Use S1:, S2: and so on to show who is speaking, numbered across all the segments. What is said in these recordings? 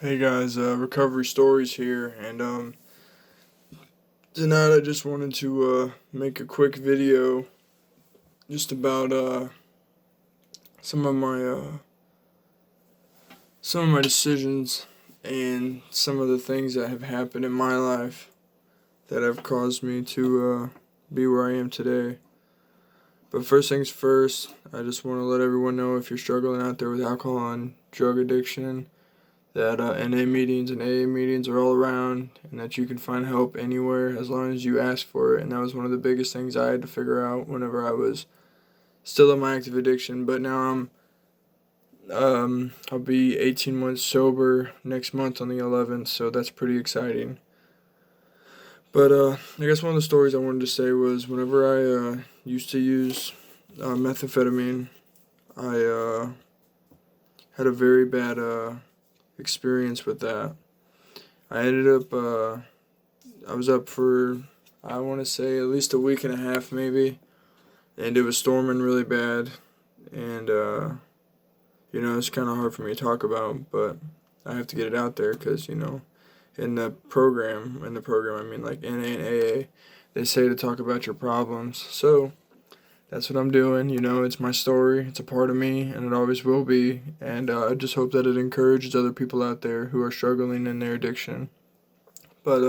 S1: Hey guys, Recovery Stories here, and tonight I just wanted to make a quick video just about some of my decisions and some of the things that have happened in my life that have caused me to be where I am today. But first things first, I just want to let everyone know, if you're struggling out there with alcohol and drug addiction, that NA meetings and AA meetings are all around, and that you can find help anywhere as long as you ask for it. And that was one of the biggest things I had to figure out whenever I was still in my active addiction. But now I'll be 18 months sober next month on the 11th, so that's pretty exciting. But I guess one of the stories I wanted to say was, whenever I used to use methamphetamine, I had a very bad experience with that. I ended up, I was up for, I want to say, at least a week and a half maybe, and it was storming really bad, and, it's kind of hard for me to talk about, but I have to get it out there because, in the program, I mean like NA and AA, they say to talk about your problems, so that's what I'm doing. It's my story, it's a part of me, and it always will be. And I just hope that it encourages other people out there who are struggling in their addiction. But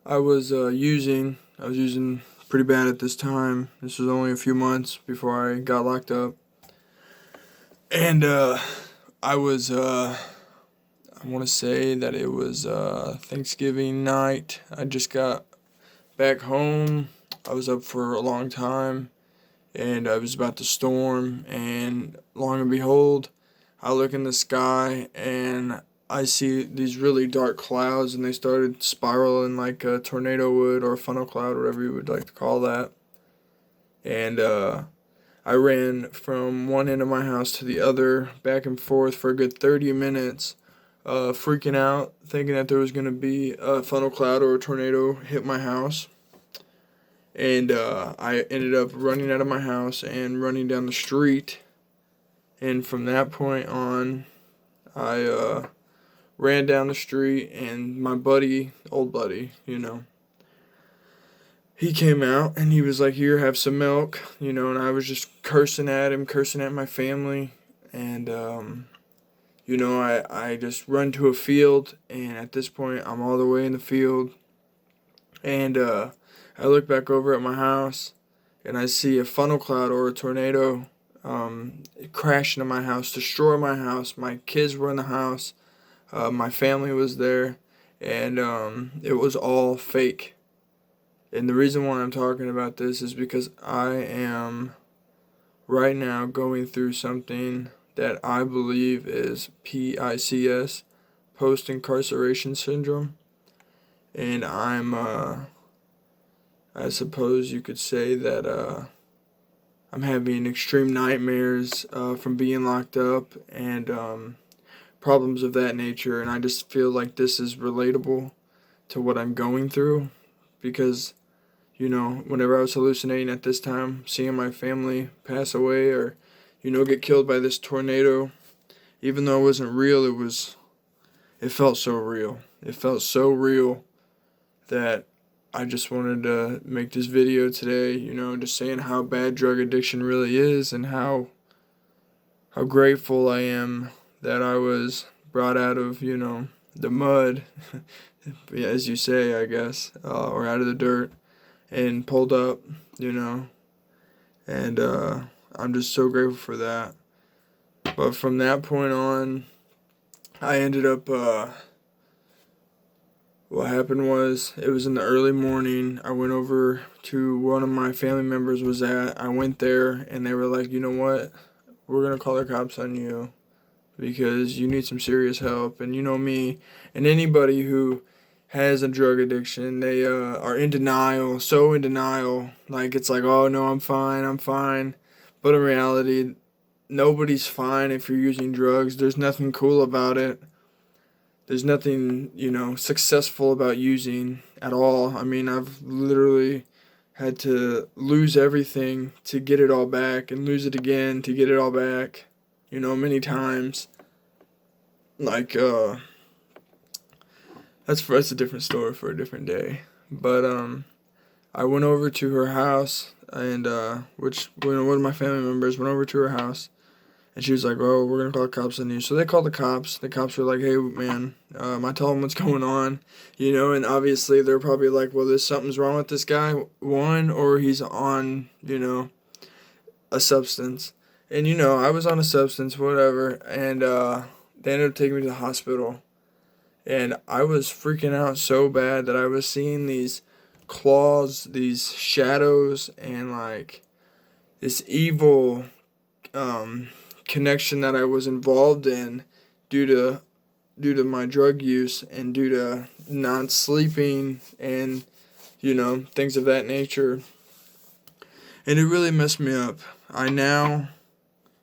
S1: I was using pretty bad at this time. This was only a few months before I got locked up. And I was, I want to say that it was Thanksgiving night. I just got back home. I was up for a long time, and I was about to storm, and long and behold, I look in the sky, and I see these really dark clouds, and they started spiraling like a tornado would, or a funnel cloud, whatever you would like to call that. And I ran from one end of my house to the other, back and forth for a good 30 minutes, freaking out, thinking that there was going to be a funnel cloud or a tornado hit my house. And I ended up running out of my house and running down the street. And from that point on, I ran down the street, and my old buddy, he came out and he was like, "Here, have some milk," and I was just cursing at him, cursing at my family. And, I just run to a field, and at this point, I'm all the way in the field. And I look back over at my house, and I see a funnel cloud or a tornado crash into my house, destroy my house. My kids were in the house. My family was there, and it was all fake. And the reason why I'm talking about this is because I am right now going through something that I believe is PICS, post-incarceration syndrome. And I suppose you could say that I'm having extreme nightmares from being locked up, and problems of that nature. And I just feel like this is relatable to what I'm going through, because, whenever I was hallucinating at this time, seeing my family pass away or, get killed by this tornado, even though it wasn't real, it felt so real. It felt so real that I just wanted to make this video today, just saying how bad drug addiction really is, and how grateful I am that I was brought out of, the mud, as you say, I guess, or out of the dirt, and pulled up, and I'm just so grateful for that. But from that point on, I ended up, what happened was, it was in the early morning. I went over to one of my family members was at. I went there, and they were like, "You know what? We're going to call the cops on you because you need some serious help." And you know me, and anybody who has a drug addiction, they are in denial, so in denial. Like, it's like, "Oh, no, I'm fine. But in reality, nobody's fine if you're using drugs. There's nothing cool about it. There's nothing, successful about using at all. I mean, I've literally had to lose everything to get it all back, and lose it again to get it all back, many times. like that's a different story for a different day. But I went over to her house, and which one of my family members went over to her house, and she was like, "Oh, we're gonna call the cops on you." So they called the cops. The cops were like, "Hey, man, I tell them what's going on, and obviously they're probably like, well, there's something's wrong with this guy, one, or he's on, a substance." And I was on a substance, whatever, and they ended up taking me to the hospital. And I was freaking out so bad that I was seeing these claws, these shadows, and like this evil connection that I was involved in due to my drug use and due to not sleeping and things of that nature. And it really messed me up. I now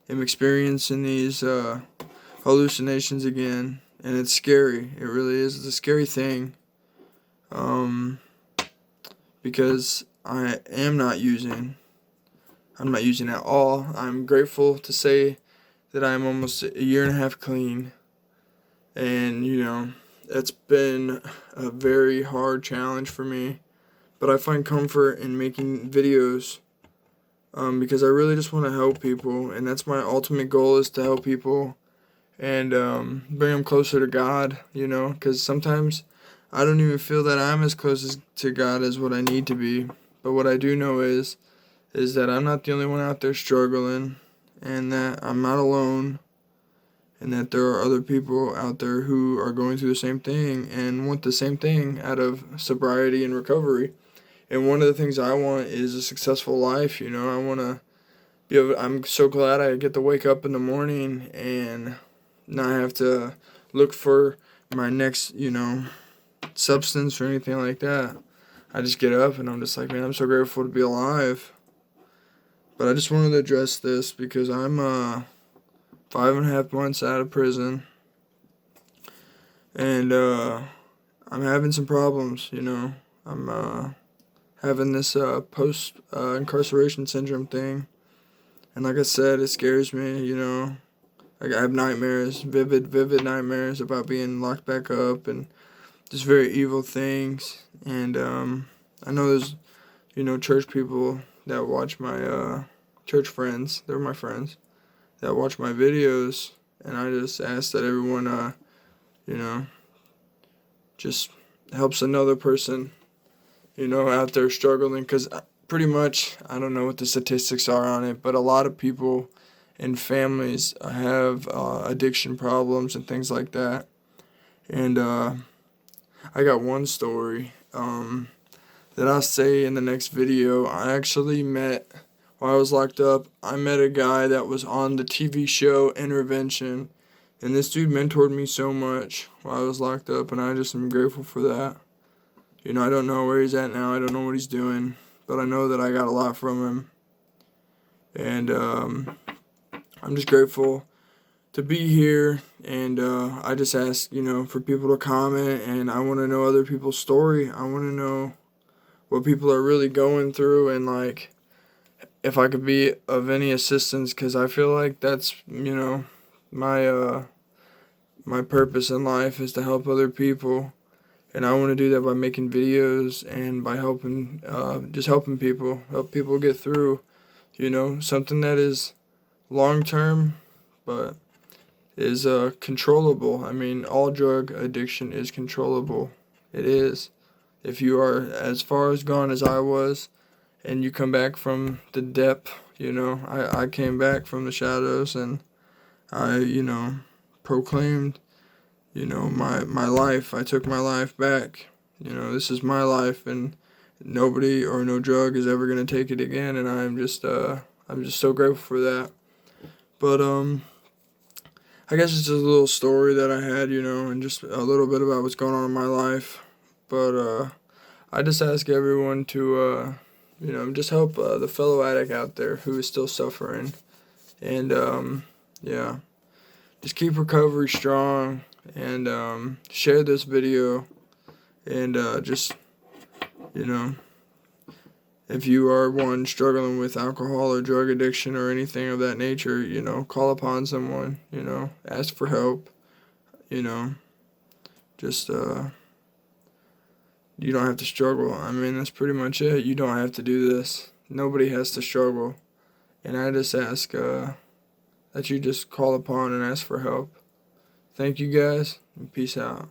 S1: am experiencing these hallucinations again, and it's scary. It really is. It's a scary thing. Because I'm not using at all. I'm grateful to say that I'm almost a year and a half clean. And, it's been a very hard challenge for me. But I find comfort in making videos because I really just want to help people. And that's my ultimate goal, is to help people and bring them closer to God, because sometimes I don't even feel that I'm as close to God as what I need to be. But what I do know is that I'm not the only one out there struggling, and that I'm not alone, and that there are other people out there who are going through the same thing and want the same thing out of sobriety and recovery. And one of the things I want is a successful life. I want to be able. I'm so glad I get to wake up in the morning and not have to look for my next, substance or anything like that. I just get up and I'm just like, man, I'm so grateful to be alive. But I just wanted to address this because I'm 5.5 months out of prison, and I'm having some problems. I'm having this post incarceration syndrome thing, and like I said, it scares me. Like I have nightmares, vivid nightmares about being locked back up and just very evil things. And I know there's church people that watch my church friends. They're my friends that watch my videos, and I just ask that everyone just helps another person out there struggling, because pretty much, I don't know what the statistics are on it, but a lot of people and families have addiction problems and things like that. And I got one story that I'll say in the next video. I actually met, while I was locked up, I met a guy that was on the TV show Intervention, and this dude mentored me so much while I was locked up, and I just am grateful for that. I don't know where he's at now, I don't know what he's doing, but I know that I got a lot from him. And I'm just grateful to be here, and I just ask, for people to comment, and I want to know other people's story. I want to know what people are really going through, and like if I could be of any assistance, because I feel like that's my my purpose in life is to help other people, and I want to do that by making videos and by helping just help people get through something that is long term, but is controllable. I mean, all drug addiction is controllable. It is. If you are as far as gone as I was, and you come back from the depth, I came back from the shadows, and I, proclaimed, my life. I took my life back. This is my life, and nobody or no drug is ever going to take it again, and I'm just so grateful for that. But I guess it's just a little story that I had, and just a little bit about what's going on in my life. But I just ask everyone to, just help the fellow addict out there who is still suffering. And, yeah, just keep recovery strong, and share this video. And just, if you are one struggling with alcohol or drug addiction or anything of that nature, call upon someone, ask for help. you know, just, you don't have to struggle. I mean, that's pretty much it. You don't have to do this. Nobody has to struggle. And I just ask that you just call upon and ask for help. Thank you guys, and peace out.